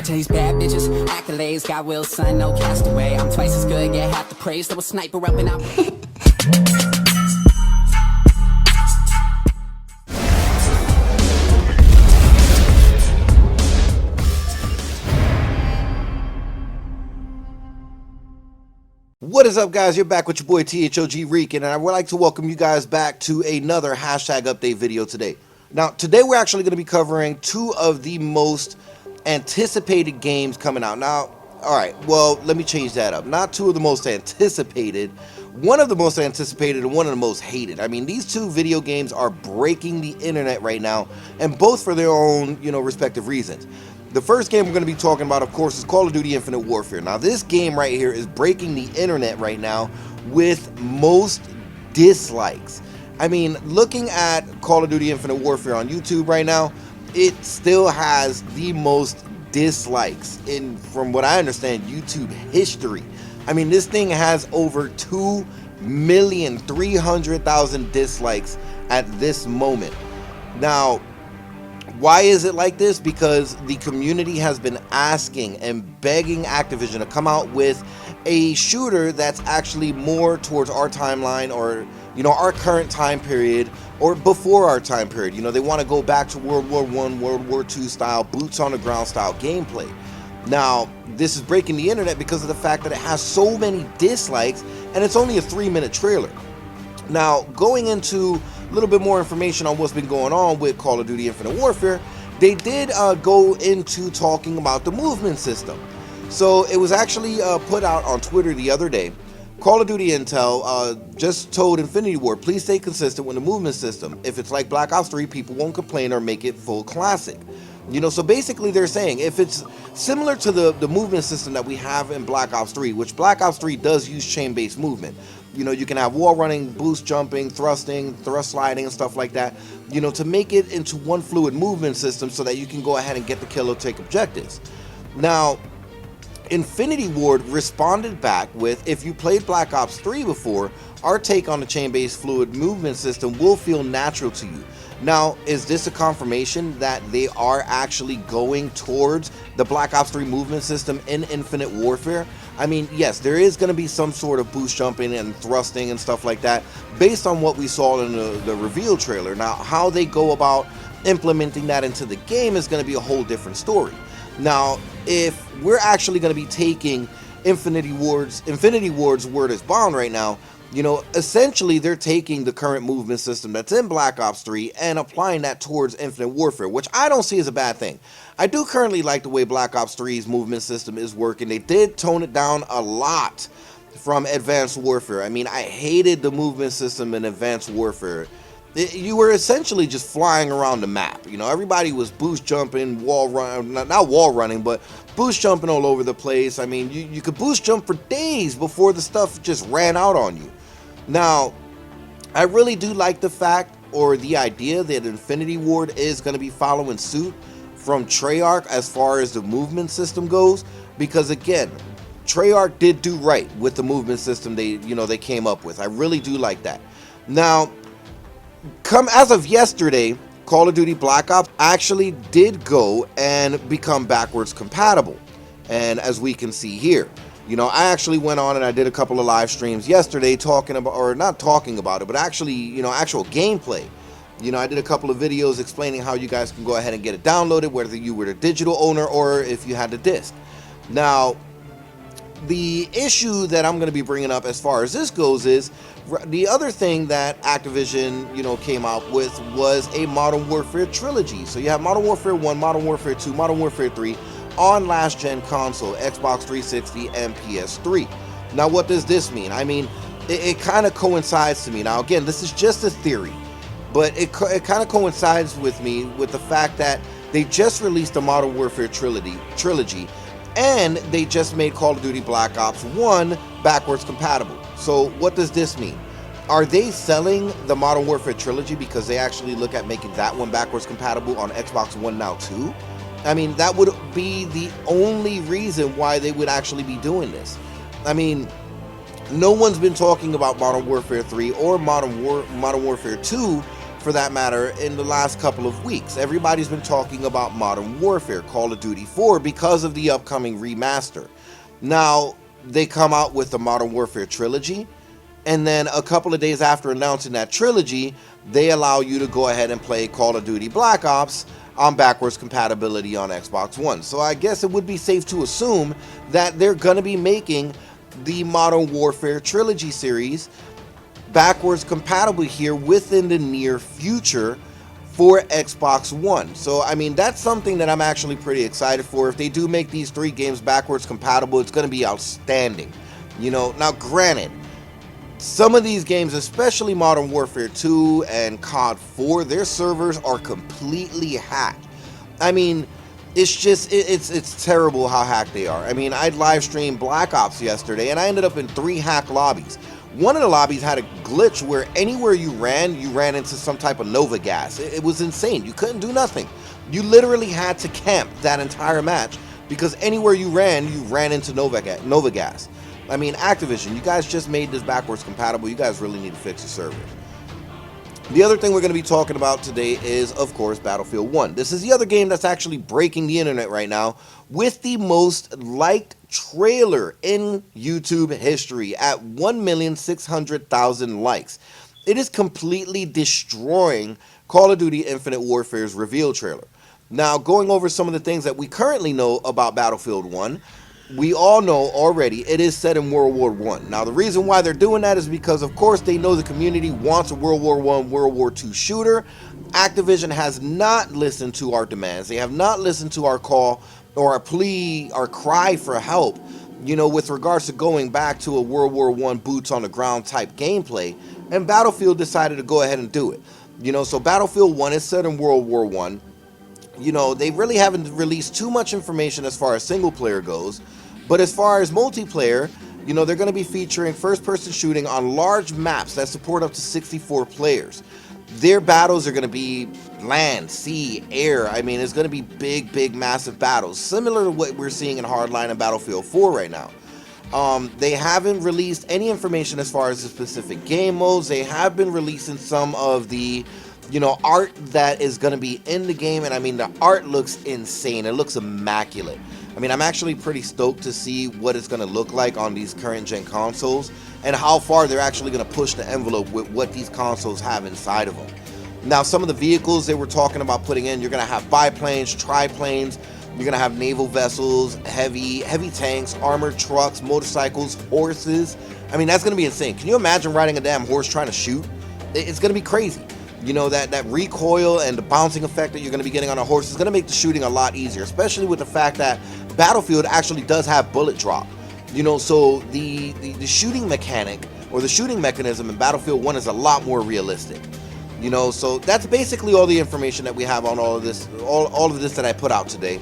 I chase bad bitches, accolades, got will, son, no castaway. I'm twice as good, get half the praise. Throw a sniper up and out. What is up, guys? You're back with your boy THoG Reek, and I would like to welcome you guys back to another hashtag update video today. Now, today we're actually going to be covering two of the most anticipated games coming out. Now, alright, well, let me change that up. Not two of the most anticipated, one of the most anticipated and one of the most hated. I mean, these two video games are breaking the internet right now, and both for their own, respective reasons. The first game we're going to be talking about, of course, is Call of Duty Infinite Warfare. Now, this game right here is breaking the internet right now with most dislikes. I mean, looking at Call of Duty Infinite Warfare on YouTube right now, it still has the most dislikes in, from what I understand, YouTube history. I mean, this thing has over 2,300,000 dislikes at this moment. Now, why is it like this? Because the community has been asking and begging Activision to come out with a shooter that's actually more towards our timeline, or our current time period, or before our time period. They want to go back to World War I, World War II style, boots on the ground style gameplay. Now, this is breaking the internet because of the fact that it has so many dislikes, and it's only a 3-minute trailer. Now, going into a little bit more information on what's been going on with Call of Duty Infinite Warfare, they did go into talking about the movement system. So it was actually put out on Twitter the other day. Call of Duty Intel just told Infinity Ward, please stay consistent with the movement system. If it's like Black Ops 3, people won't complain or make it full classic. So basically they're saying if it's similar to the movement system that we have in Black Ops 3, which Black Ops 3 does use chain-based movement. You can have wall running, boost jumping, thrusting, thrust sliding, and stuff like that, to make it into one fluid movement system so that you can go ahead and get the kill or take objectives. Now, Infinity Ward responded back with, if you played Black Ops 3 before, our take on the chain-based fluid movement system will feel natural to you. Now, is this a confirmation that they are actually going towards the Black Ops 3 movement system in Infinite Warfare? I mean, yes, there is going to be some sort of boost jumping and thrusting and stuff like that based on what we saw in the reveal trailer. Now, how they go about implementing that into the game is going to be a whole different story. Now, if we're actually going to be taking Infinity Ward's word as bond right now, essentially they're taking the current movement system that's in Black Ops 3 and applying that towards Infinite Warfare, which I don't see as a bad thing. I do currently like the way Black Ops 3's movement system is working. They did tone it down a lot from Advanced Warfare. I mean, I hated the movement system in Advanced Warfare. You were essentially just flying around the map. Everybody was boost jumping, wall run, not wall running, but boost jumping all over the place. I mean, you could boost jump for days before the stuff just ran out on you. Now, I really do like the fact, or the idea, that Infinity Ward is going to be following suit from Treyarch as far as the movement system goes, because again, Treyarch did do right with the movement system they came up with. I really do like that. Now, as of yesterday, Call of Duty Black Ops actually did go and become backwards compatible, and as we can see here, I actually went on and I did a couple of live streams yesterday talking about, or not talking about it, but actually, actual gameplay. I did a couple of videos explaining how you guys can go ahead and get it downloaded, whether you were the digital owner or if you had the disc. Now, the issue that I'm going to be bringing up as far as this goes is, the other thing that Activision, came out with was a Modern Warfare trilogy. So you have Modern Warfare 1, Modern Warfare 2, Modern Warfare 3 on last-gen console, Xbox 360 and PS3. Now, what does this mean? I mean, it kind of coincides to me. Now, again, this is just a theory, but it kind of coincides with me with the fact that they just released the Modern Warfare trilogy, and they just made Call of Duty Black Ops 1 backwards compatible. So what does this mean? Are they selling the Modern Warfare trilogy because they actually look at making that one backwards compatible on Xbox One now too? I mean, that would be the only reason why they would actually be doing this. I mean, no one's been talking about Modern Warfare 3 or Modern Warfare 2 for that matter, in the last couple of weeks. Everybody's been talking about Modern Warfare, Call of Duty 4, because of the upcoming remaster. Now, they come out with the Modern Warfare trilogy, and then a couple of days after announcing that trilogy, they allow you to go ahead and play Call of Duty Black Ops on backwards compatibility on Xbox One. So I guess it would be safe to assume that they're going to be making the Modern Warfare trilogy series backwards compatible here within the near future for Xbox One. So I mean, that's something that I'm actually pretty excited for. If they do make these 3 games backwards compatible, it's going to be outstanding. Now granted, some of these games, especially Modern Warfare 2 and COD 4, their servers are completely hacked. I mean, it's terrible how hacked they are. I mean, I live streamed Black Ops yesterday, and I ended up in 3 hacked lobbies. One of the lobbies had a glitch where anywhere you ran into some type of Nova gas. It was insane. You couldn't do nothing. You literally had to camp that entire match because anywhere you ran into Nova gas. I mean, Activision, you guys just made this backwards compatible. You guys really need to fix your servers. The other thing we're going to be talking about today is, of course, Battlefield 1. This is the other game that's actually breaking the internet right now with the most liked trailer in YouTube history at 1,600,000 likes. It is completely destroying Call of Duty Infinite Warfare's reveal trailer. Now, going over some of the things that we currently know about Battlefield 1, we all know already it is set in World War I. Now, the reason why they're doing that is because, of course, they know the community wants a World War I, World War II shooter. Activision has not listened to our demands. They have not listened to our call or our plea, our cry for help, with regards to going back to a World War I boots on the ground type gameplay. And Battlefield decided to go ahead and do it. So Battlefield 1 is set in World War I. They really haven't released too much information as far as single player goes. But as far as multiplayer, they're going to be featuring first-person shooting on large maps that support up to 64 players. Their battles are going to be land, sea, air. I mean, it's going to be big, massive battles, similar to what we're seeing in Hardline and Battlefield 4 right now. They haven't released any information as far as the specific game modes. They have been releasing some of the art that is going to be in the game, and I mean, the art looks insane. It looks immaculate. I mean, I'm actually pretty stoked to see what it's going to look like on these current gen consoles and how far they're actually going to push the envelope with what these consoles have inside of them. Now, some of the vehicles they were talking about putting in, you're going to have biplanes, triplanes, you're going to have naval vessels, heavy tanks, armored trucks, motorcycles, horses. I mean, that's going to be insane. Can you imagine riding a damn horse trying to shoot? It's going to be crazy. That recoil and the bouncing effect that you're going to be getting on a horse is going to make the shooting a lot easier, especially with the fact that Battlefield actually does have bullet drop. So the shooting mechanic or the shooting mechanism in Battlefield 1 is a lot more realistic. So that's basically all the information that we have on all of this that I put out today.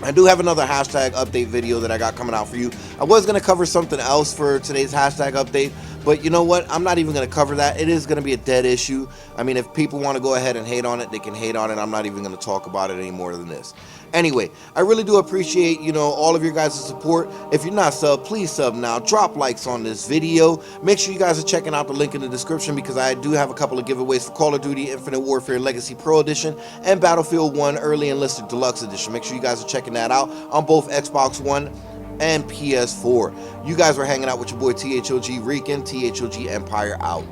I do have another hashtag update video that I got coming out for you. I was going to cover something else for today's hashtag update, but you know what? I'm not even going to cover that. It is going to be a dead issue. I mean, if people want to go ahead and hate on it, they can hate on it. I'm not even going to talk about it any more than this. Anyway, I really do appreciate, all of your guys' support. If you're not sub, please sub now. Drop likes on this video. Make sure you guys are checking out the link in the description because I do have a couple of giveaways for Call of Duty Infinite Warfare Legacy Pro Edition and Battlefield 1 Early Enlisted Deluxe Edition. Make sure you guys are checking that out on both Xbox One and PS4. You guys were hanging out with your boy THoG Rican, THoG Empire out.